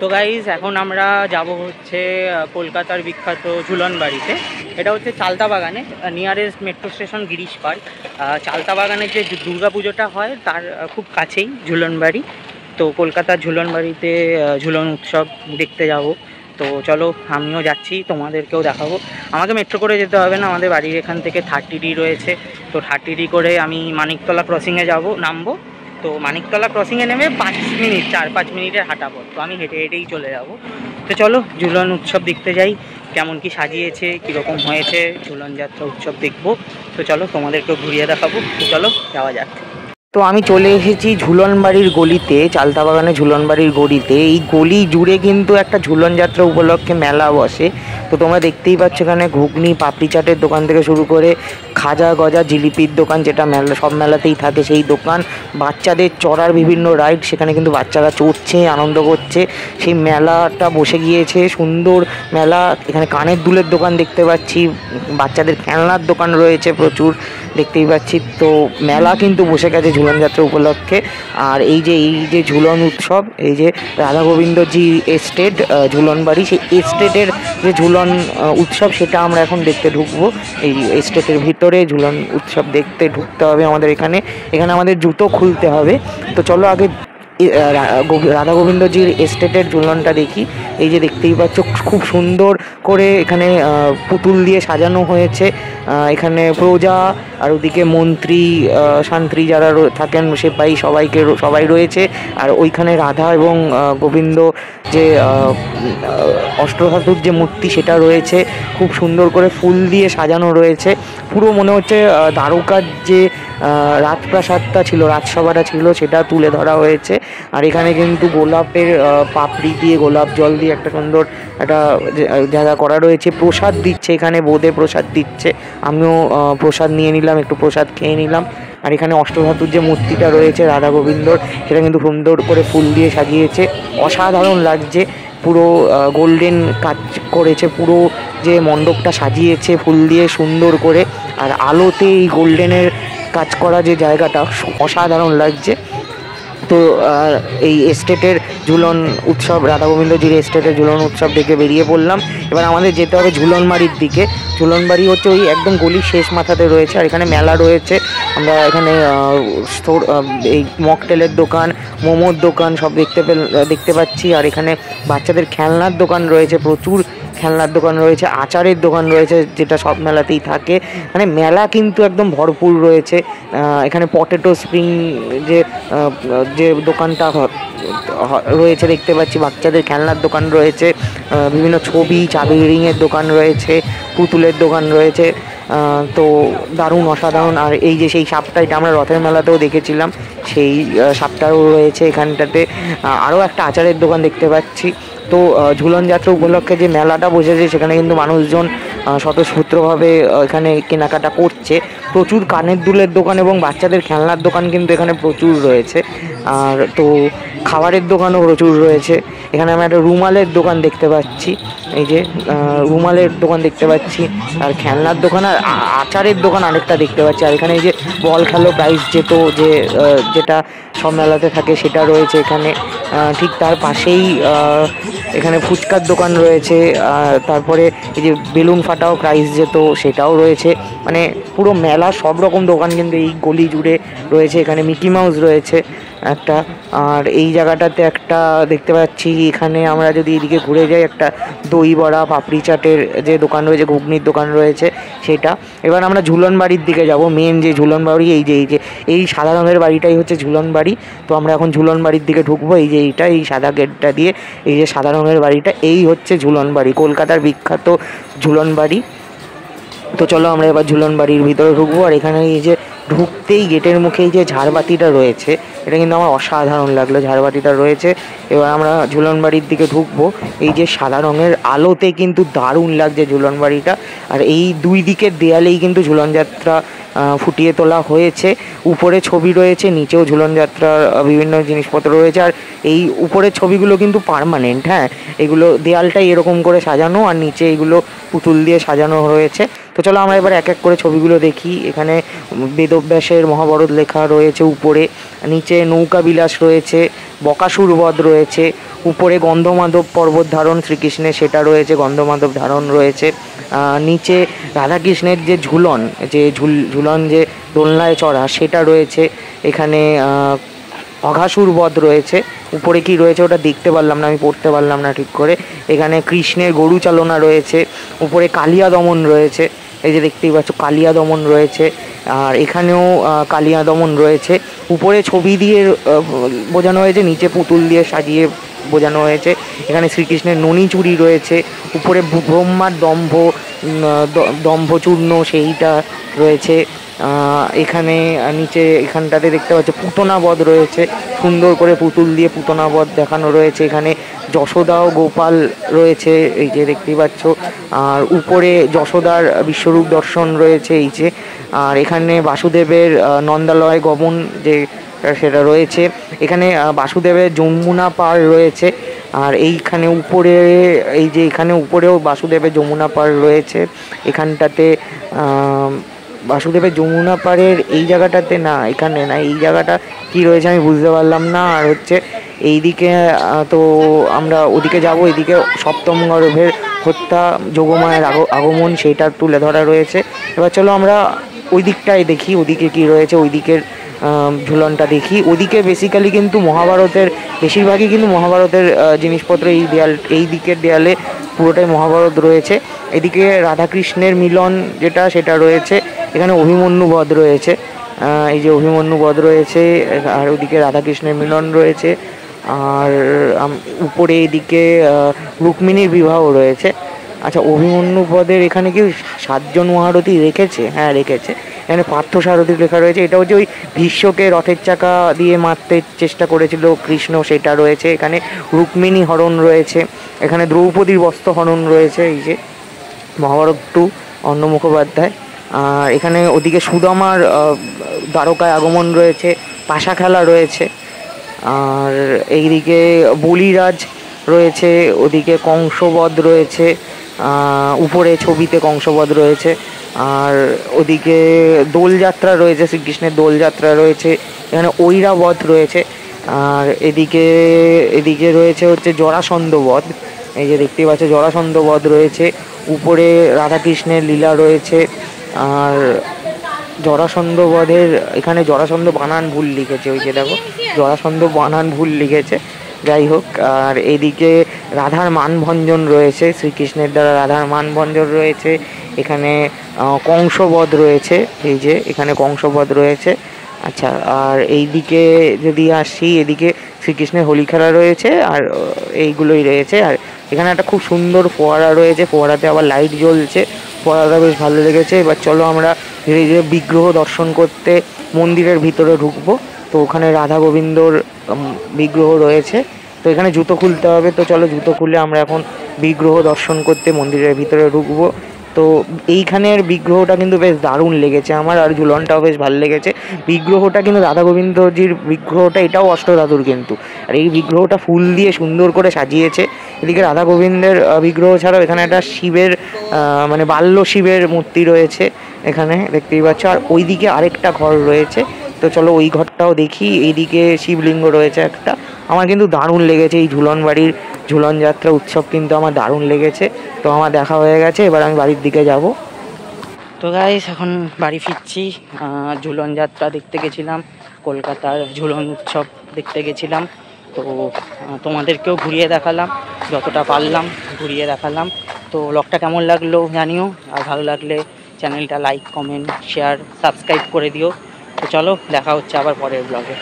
তো গাইজ এখন আমরা যাব হচ্ছে কলকাতার বিখ্যাত ঝুলন বাড়িতে। এটা হচ্ছে চালতা বাগানে, nearest metro station Girish Park. চালতা বাগানে যে দুর্গা পুজোটা হয় তার খুব কাছেই ঝুলন বাড়ি। তো কলকাতার ঝুলন বাড়িতে ঝুলন উৎসব দেখতে যাব। তো চলো, আমিও যাচ্ছি, তোমাদেরকেও দেখাবো। আমাকে মেট্রো করে যেতে হবে না, আমাদের বাড়ির এখান থেকে 30D রয়েছে। তো 30D করে আমি মানিকতলা ক্রসিংয়ে নামবো। তো মানিকতলা ক্রসিংয়ে নেমে 5 মিনিট, 4-5 মিনিটের হাঁটা পথ। তো আমি হেঁটে হেঁটেই চলে যাব। তো চলো ঝুলন উৎসব দেখতে যাই, কেমন কি সাজিয়েছে, কীরকম হয়েছে। ঝুলন যাত্রা উৎসব দেখবো। তো চলো তোমাদেরকেও ঘুরিয়ে দেখাবো। তো চলো যাওয়া যাক। তো আমি চলে এসেছি ঝুলন বাড়ির গলিতে, চালতা বাগানে ঝুলন বাড়ির গলিতে। এই গলি জুড়ে কিন্তু একটা ঝুলন যাত্রা উপলক্ষে মেলা বসে। তো তোমরা দেখতেই পাচ্ছ এখানে ঘুগনি, পাপড়ি চাটের দোকান থেকে শুরু করে খাজা গজা জিলিপির দোকান, যেটা মেলা সব মেলাতেই থাকে সেই দোকান। বাচ্চাদের চড়ার বিভিন্ন রাইড, সেখানে কিন্তু বাচ্চারা চড়ছে, আনন্দ করছে। সেই মেলাটা বসে গিয়েছে, সুন্দর মেলা। এখানে কানের দুলের দোকান দেখতে পাচ্ছি, বাচ্চাদের খেলনার দোকান রয়েছে প্রচুর, দেখতেই পাচ্ছি। তো মেলা কিন্তু বসে গেছে ঝুলন যাত্রা উপলক্ষে। আর এই যে ঝুলন উৎসব, এই যে রাধা গোবিন্দজি এস্টেট ঝুলন বাড়ি, সেই এস্টেটের যে ঝুলন উৎসব সেটা আমরা এখন দেখতে ঢুকবো। এই এস্টেটের ভিতরে ঝুলন উৎসব দেখতে ঢুকতে হবে আমাদের। এখানে আমাদের জুতো খুলতে হবে। তো চলো আগে রাধা গোবিন্দজির এস্টেটের ঝুলনটা দেখি। এই যে দেখতেই পাচ্ছ খুব সুন্দর করে এখানে পুতুল দিয়ে সাজানো হয়েছে। এখানে প্রজা আর ওদিকে মন্ত্রী শান্ত্রী যারা থাকেন, সেপাই সবাই রয়েছে। আর ওইখানে রাধা এবং গোবিন্দ যে অষ্টধাতুর যে মূর্তি সেটা রয়েছে, খুব সুন্দর করে ফুল দিয়ে সাজানো রয়েছে। পুরো মনে হচ্ছে দ্বারকার যে রাজপ্রাসাদটা ছিল, রাজসভাটা ছিল, সেটা তুলে ধরা হয়েছে। আর এখানে কিন্তু গোলাপের পাপড়ি দিয়ে, গোলাপ জল দিয়ে একটা সুন্দর একটা জায়গা করা রয়েছে। প্রসাদ দিচ্ছে এখানে, বোঁদে প্রসাদ দিচ্ছে। আমিও প্রসাদ নিয়ে নিলাম, একটু প্রসাদ খেয়ে নিলাম। আর এখানে অষ্টধাতুর যে মূর্তিটা রয়েছে রাধা গোবিন্দর, সেটা কিন্তু সুন্দর করে ফুল দিয়ে সাজিয়েছে, অসাধারণ লাগছে। পুরো গোল্ডেন কাজ করেছে, পুরো যে মণ্ডপটা সাজিয়েছে ফুল দিয়ে সুন্দর করে। আর আলোতে এই গোল্ডেনের কাজ করা যে জায়গাটা অসাধারণ লাগছে। তো এই এস্টেটের ঝুলন উৎসব, রাধা গোবিন্দজির এস্টেটের ঝুলন উৎসব দেখে বেরিয়ে পড়লাম। এবার আমাদের যেতে হবে ঝুলন বাড়ির দিকে। ঝুলন বাড়ি হচ্ছে ওই একদম গলির শেষ মাথাতে রয়েছে। আর এখানে মেলা রয়েছে। আমরা এখানে এই মকটেলের দোকান, মোমোর দোকান সব দেখতে পাচ্ছি। আর এখানে বাচ্চাদের খেলনার দোকান রয়েছে, প্রচুর খেলনার দোকান রয়েছে, আচারের দোকান রয়েছে, যেটা সব মেলাতেই থাকে। মানে মেলা কিন্তু একদম ভরপুর রয়েছে। এখানে পটেটো স্প্রিং যে দোকানটা রয়েছে দেখতে পাচ্ছি, বাচ্চাদের খেলনার দোকান রয়েছে, বিভিন্ন ছবি চাবির রিংয়ের দোকান রয়েছে, পুতুলের দোকান রয়েছে। তো দারুণ, অসাধারণ। আর এই যে সেই সাপটা, এটা আমরা রথের মেলাতেও দেখেছিলাম, সেই সাপটাও রয়েছে এখানটাতে। আরও একটা আচারের দোকান দেখতে পাচ্ছি। তো ঝুলন যাত্রা উপলক্ষে যে মেলাটা বসেছে, সেখানে কিন্তু মানুষজন স্বতঃস্ফূর্তভাবে এখানে কেনাকাটা করছে। প্রচুর কানের দুলের দোকান এবং বাচ্চাদের খেলনার দোকান কিন্তু এখানে প্রচুর রয়েছে। আর তো খাবারের দোকানও প্রচুর রয়েছে। এখানে আমরা একটা রুমালের দোকান দেখতে পাচ্ছি, এই যে রুমালের দোকান দেখতে পাচ্ছি। আর খেলনার দোকান আর আচারের দোকান আরেকটা দেখতে পাচ্ছি। আর এখানে এই যে বল খেলো প্রাইজ যেটা সব মেলাতে থাকে, সেটা রয়েছে এখানে। ঠিক তার পাশেই এখানে ফুচকার দোকান রয়েছে। তারপরে এই যে বেলুন ফাটাও প্রাইস সেটাও রয়েছে। মানে পুরো মেলা সব রকম দোকান কিন্তু এই গলি জুড়ে রয়েছে। এখানে মিকি মাউস রয়েছে একটা। আর এই জায়গাটাতে একটা দেখতে পাচ্ছি, এখানে আমরা যদি এদিকে ঘুরে যাই, একটা দই বড়া, পাপড়ি চাটের যে দোকান রয়েছে, ঘুগনির দোকান রয়েছে সেটা। এবার আমরা ঝুলন বাড়ির দিকে যাব। মেন যে ঝুলন বাড়ি, এই সাদা রঙের বাড়িটাই হচ্ছে ঝুলন বাড়ি। তো আমরা এখন ঝুলন বাড়ির দিকে ঢুকবো। এই সাদা গেটটা দিয়ে, এই যে সাদা রঙের বাড়িটা, এই হচ্ছে ঝুলন বাড়ি, কলকাতার বিখ্যাত ঝুলন বাড়ি। তো চলো আমরা এবার ঝুলন বাড়ির ভিতরে ঢুকবো। আর এখানে এই যে ঢুকতেই গেটের মুখে এই যে ঝাড়বাতিটা রয়েছে, এটা কিন্তু আমার অসাধারণ লাগলো, ঝাড়বাতিটা রয়েছে। এবার আমরা ঝুলন বাড়ির দিকে ঢুকবো। এই যে সাদা রঙের আলোতে কিন্তু দারুণ লাগছে ঝুলন বাড়িটা। আর এই দুই দিকের দেয়ালেই কিন্তু ঝুলন যাত্রা ফুটিয়ে তোলা হয়েছে। উপরে ছবি রয়েছে, নিচেও ঝুলন যাত্রার বিভিন্ন জিনিসপত্র রয়েছে। আর এই উপরের ছবিগুলো কিন্তু পার্মানেন্ট, হ্যাঁ, এগুলো দেয়ালটাই এরকম করে সাজানো, আর নিচে এগুলো পুতুল দিয়ে সাজানো রয়েছে। তো চলো আমরা এবার এক এক করে ছবিগুলো দেখি। এখানে বেদব্যাসের মহাভারত লেখা রয়েছে উপরে, নিচে নৌকা বিলাস রয়েছে, বকাসুর বধ রয়েছে, উপরে গন্ধমাধব পর্বত ধারণ শ্রীকৃষ্ণের সেটা রয়েছে, গন্ধমাধব ধারণ রয়েছে। নিচে রাধাকৃষ্ণের যে ঝুলন, যে ঝুলন যে দোলনায় চড়া সেটা রয়েছে। এখানে অঘাসুর বধ রয়েছে। উপরে কি রয়েছে ওটা দেখতে পারলাম না, আমি পড়তে পারলাম না ঠিক করে। এখানে কৃষ্ণের গরু চালনা রয়েছে। উপরে কালিয়া দমন রয়েছে, এই যে দেখতেই পাচ্ছ কালিয়া দমন রয়েছে। আর এখানেও কালিয়া দমন রয়েছে। উপরে ছবি দিয়ে বোঝানো হয়েছে, নিচে পুতুল দিয়ে সাজিয়ে বোঝানো হয়েছে। এখানে শ্রীকৃষ্ণের ননী চুরি রয়েছে। উপরে ব্রহ্মার দম্ভচূর্ণ সেইটা রয়েছে। এখানে নিচে এখানটাতে দেখতে পাচ্ছি পুতনা বধ রয়েছে, সুন্দর করে পুতুল দিয়ে পুতনা বধ দেখানো রয়েছে। এখানে যশোদা ও গোপাল রয়েছে, এই যে দেখতেই পাচ্ছ। আর উপরে যশোদার বিশ্বরূপ দর্শন রয়েছে এই যে। আর এখানে বাসুদেবের নন্দালয় গমন যে সেটা রয়েছে। এখানে বাসুদেবের যমুনা পার রয়েছে। আর এইখানে উপরে এই যে এখানে উপরেও বাসুদেবের যমুনা পার রয়েছে। এখানটাতে বাসুদেবের যমুনা পাড়ের এই জায়গাটাতে না, এখানে না, এই জায়গাটা কি রয়েছে আমি বুঝতে পারলাম না। আর হচ্ছে এইদিকে তো আমরা ওদিকে যাব, এদিকে সপ্তম গর্ভের হত্যা, যোগমায়ের আগমন সেইটা তুলে ধরা রয়েছে। এবার চলো আমরা ওই দিকটাই দেখি, ওদিকে কি রয়েছে, ওই দিকের ঝুলনটা দেখি। ওদিকে বেসিক্যালি কিন্তু মহাভারতের বেশিরভাগই কিন্তু মহাভারতের জিনিসপত্র এই দিকের দেয়ালে পুরোটাই মহাভারত রয়েছে। এদিকে রাধাকৃষ্ণের মিলন যেটা সেটা রয়েছে। এখানে অভিমন্যু বধ রয়েছে, এই যে অভিমন্যু বধ রয়েছে। আর ওদিকে রাধাকৃষ্ণের মিলন রয়েছে। আর উপরে এদিকে রুক্মিণীর বিবাহ রয়েছে। আচ্ছা, অভিমন্যু বধের এখানে কি 7জন মহারথী রেখেছে? হ্যাঁ রেখেছে। এখানে পার্থসারথী লেখা রয়েছে। এটা হচ্ছে ওই ভীষ্মকে রথের চাকা দিয়ে মারতে চেষ্টা করেছিল কৃষ্ণ, সেটা রয়েছে। এখানে রুক্মিণী হরণ রয়েছে। এখানে দ্রৌপদীর বস্ত্র হরণ রয়েছে, এই যে মহাভারত 2 অন্ন মুখোপাধ্যায়। আর এখানে ওদিকে সুদামার দ্বারকায় আগমন রয়েছে, পাশা খেলা রয়েছে। আর এইদিকে বলিরাজ রয়েছে, ওদিকে কংসবধ রয়েছে, উপরে ছবিতে কংসবধ রয়েছে। আর ওদিকে দোলযাত্রা রয়েছে, শ্রীকৃষ্ণের দোলযাত্রা রয়েছে। এখানে ঐরাবধ রয়েছে। আর এদিকে রয়েছে হচ্ছে জরাসন্ধ বধ, এই যে দেখতেই পাচ্ছ জরাসন্ধ বধ রয়েছে। উপরে রাধাকৃষ্ণের লীলা রয়েছে। আর জরাসন্ধ বধের এখানে জরাসন্ধ বানান ভুল লিখেছে, ওই যে দেখো জরাসন্ধ বানান ভুল লিখেছে, যাই হোক। আর এদিকে রাধার মানভঞ্জন রয়েছে, শ্রীকৃষ্ণের দ্বারা রাধার মানভঞ্জন রয়েছে। এখানে কংসবধ রয়েছে, এই যে এখানে কংসবধ রয়েছে। আচ্ছা, আর এইদিকে যদি আসি, এদিকে শ্রীকৃষ্ণের হোলি খেলা রয়েছে। আর এইগুলোই রয়েছে। আর এখানে একটা খুব সুন্দর ফোয়ারা রয়েছে, ফোয়ারাতে আবার লাইট জ্বলছে, ফোয়ারাটা বেশ ভালো লেগেছে। এবার চলো আমরা ধীরে ধীরে বিগ্রহ দর্শন করতে মন্দিরের ভিতরে ঢুকবো। তো ওখানে রাধা গোবিন্দর বিগ্রহ রয়েছে, তো এখানে জুতো খুলতে হবে। তো চলো জুতো খুলে আমরা এখন বিগ্রহ দর্শন করতে মন্দিরের ভিতরে ঢুকবো। তো এইখানের বিগ্রহটা কিন্তু বেশ দারুণ লেগেছে আমার, আর ঝুলনটাও বেশ ভালো লেগেছে। বিগ্রহটা কিন্তু রাধা গোবিন্দজির বিগ্রহটা, এটাও অষ্টধাতুর কিন্তু। আর এই বিগ্রহটা ফুল দিয়ে সুন্দর করে সাজিয়েছে। এদিকে রাধা গোবিন্দের বিগ্রহ ছাড়াও এখানে একটা শিবের মানে বাল্য শিবের মূর্তি রয়েছে, এখানে দেখতেই পাচ্ছ। আর ওইদিকে আরেকটা ঘর রয়েছে, তো চলো ওই ঘরটাও দেখি। এইদিকে শিবলিঙ্গ রয়েছে একটা। আমার কিন্তু দারুণ লেগেছে এই ঝুলন বাড়ির ঝুলন যাত্রা উৎসব, কিন্তু আমার দারুণ লেগেছে। তো আমার দেখা হয়ে গেছে, এবার আমি বাড়ির দিকে যাব। তো গাইস এখন বাড়ি ফিরছি। ঝুলন যাত্রা দেখতে গেছিলাম, কলকাতার ঝুলন উৎসব দেখতে গেছিলাম। তো তোমাদেরকেও ঘুরিয়ে দেখালাম, যতটা পারলাম ঘুরিয়ে দেখালাম। তো ব্লগটা কেমন লাগলো জানিও, আর ভালো লাগলে চ্যানেলটা লাইক, কমেন্ট, শেয়ার, সাবস্ক্রাইব করে দিও। তো চলো দেখা হচ্ছে আবার পরের ব্লগে।